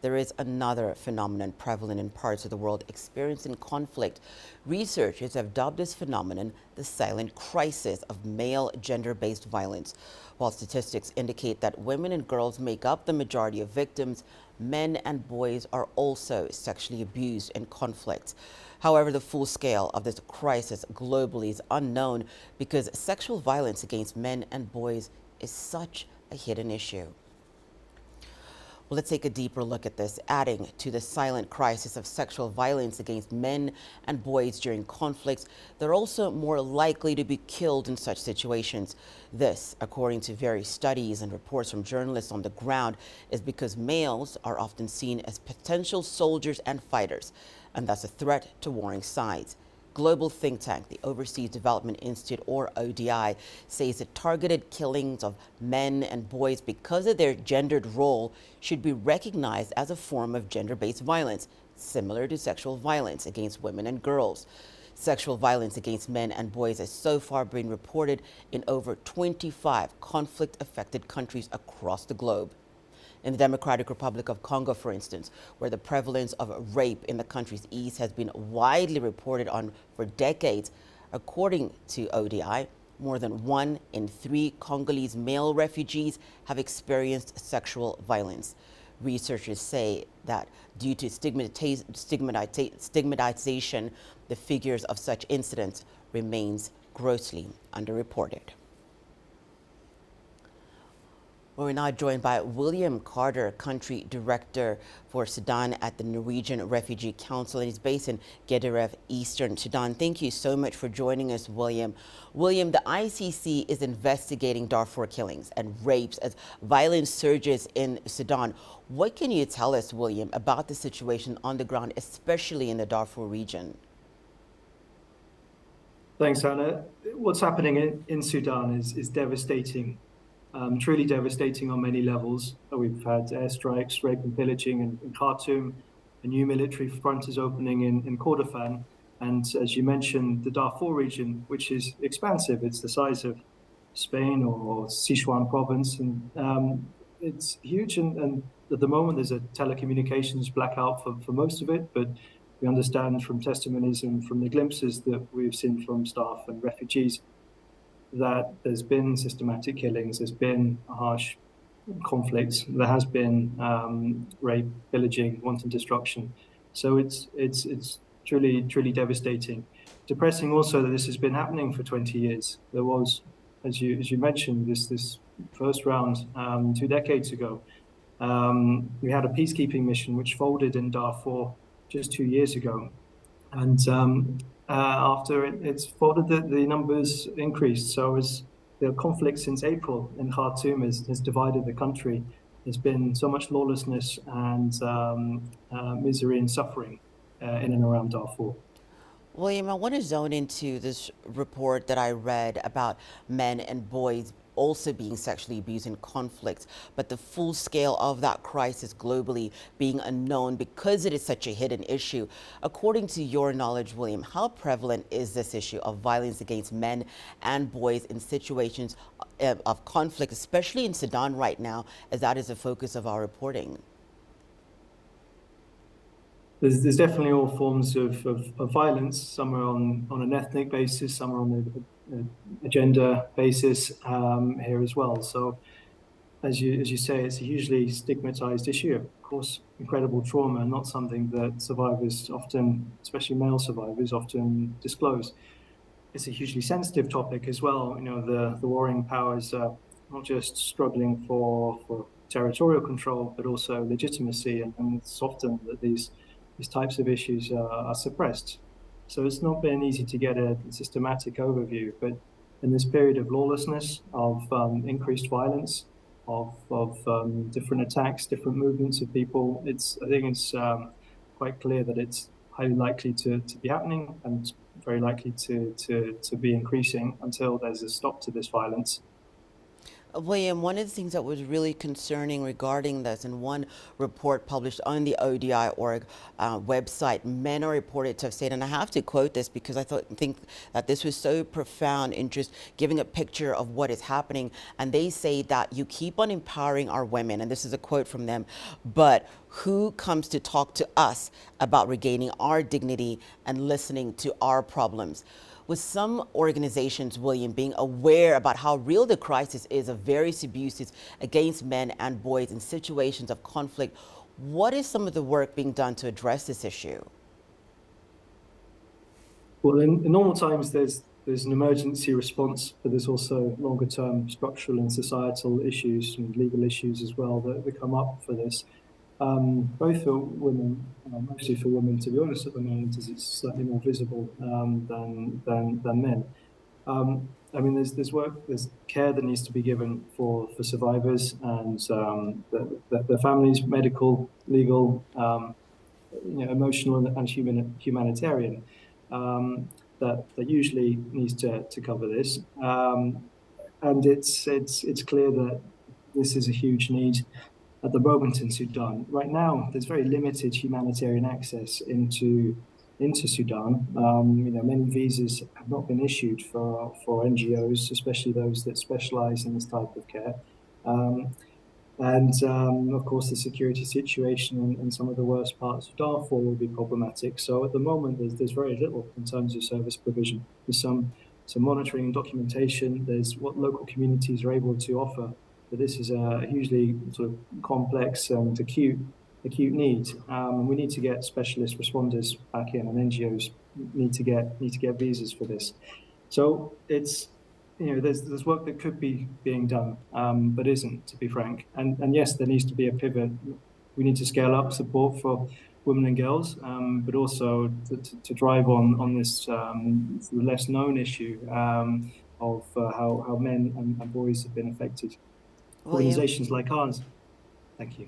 there is another phenomenon prevalent in parts of the world experiencing conflict. Researchers have dubbed this phenomenon the silent crisis of male gender-based violence. While statistics indicate that women and girls make up the majority of victims, men and boys are also sexually abused in conflicts. However, the full scale of this crisis globally is unknown because sexual violence against men and boys is such a hidden issue. Well, let's take a deeper look at this. Adding to the silent crisis of sexual violence against men and boys during conflicts, they're also more likely to be killed in such situations. This, according to various studies and reports from journalists on the ground, is because males are often seen as potential soldiers and fighters, and thus a threat to warring sides. Global think tank, the Overseas Development Institute, or ODI, says that targeted killings of men and boys because of their gendered role should be recognized as a form of gender-based violence, similar to sexual violence against women and girls. Sexual violence against men and boys has so far been reported in over 25 conflict-affected countries across the globe. In the Democratic Republic of Congo, for instance, where the prevalence of rape in the country's east has been widely reported on for decades, according to ODI, more than 1 in 3 Congolese male refugees have experienced sexual violence. Researchers say that due to stigmatization, the figures of such incidents remains grossly underreported. We're now joined by William Carter, Country Director for Sudan at the Norwegian Refugee Council, and he's based in Gedaref, Eastern Sudan. Thank you so much for joining us, William. William, the ICC is investigating Darfur killings and rapes as violence surges in Sudan. What can you tell us, William, about the situation on the ground, especially in the Darfur region? Thanks, Hannah. What's happening in Sudan is devastating. Truly devastating on many levels. We've had airstrikes, rape and pillaging in Khartoum. A new military front is opening in Kordofan. And as you mentioned, the Darfur region, which is expansive. It's the size of Spain or Sichuan province. And it's huge. And at the moment, there's a telecommunications blackout for most of it. But we understand from testimonies and from the glimpses that we've seen from staff and refugees that there's been systematic killings, there's been harsh conflicts, there has been rape, pillaging, wanton destruction. So it's truly devastating. Depressing also that this has been happening for 20 years. There was, as you mentioned, this first round 2 decades ago. We had a peacekeeping mission which folded in Darfur just 2 years ago. And after it's folded, the numbers increased. So as the conflict since April in Khartoum has divided the country, there's been so much lawlessness and misery and suffering in and around Darfur. William, I want to zone into this report that I read about men and boys also being sexually abused in conflicts, but the full scale of that crisis globally being unknown because it is such a hidden issue. According to your knowledge, William, how prevalent is this issue of violence against men and boys in situations of conflict, especially in Sudan right now, as that is the focus of our reporting? There's definitely all forms of violence. Some are on an ethnic basis, some are on a gender basis here as well. So, as you say, it's a hugely stigmatized issue. Of course, incredible trauma, not something that survivors often, especially male survivors, often disclose. It's a hugely sensitive topic as well. You know, the warring powers are not just struggling for territorial control, but also legitimacy, and it's often that these types of issues are suppressed. So it's not been easy to get a systematic overview, but in this period of lawlessness, of increased violence, of different attacks, different movements of people, I think it's quite clear that it's highly likely to be happening and very likely to be increasing until there's a stop to this violence. William, one of the things that was really concerning regarding this, in one report published on the ODI.org website, men are reported to have said, and I have to quote this because think that this was so profound in just giving a picture of what is happening. And they say that you keep on empowering our women, and this is a quote from them, but who comes to talk to us about regaining our dignity and listening to our problems? With some organizations, William, being aware about how real the crisis is of various abuses against men and boys in situations of conflict, what is some of the work being done to address this issue? Well, in normal times, there's an emergency response, but there's also longer term structural and societal issues and legal issues as well that come up for this. Both for women, mostly for women, to be honest, at the moment, as it's slightly more visible than men. I mean, there's care that needs to be given for survivors and their families, medical, legal, emotional, and humanitarian. That usually needs to cover this, and it's clear that this is a huge need at the moment in Sudan. Right now, there's very limited humanitarian access into Sudan. Many visas have not been issued for NGOs, especially those that specialize in this type of care. Of course, the security situation in some of the worst parts of Darfur will be problematic. So at the moment, there's very little in terms of service provision. There's some monitoring and documentation. There's what local communities are able to offer. But this is a hugely sort of complex and acute need. We need to get specialist responders back in, and NGOs need to get visas for this. So it's there's work that could be being done, but isn't, to be frank. And yes, there needs to be a pivot. We need to scale up support for women and girls, but also to drive on this less known issue of how men and boys have been affected. William, Organizations like ours. Thank you.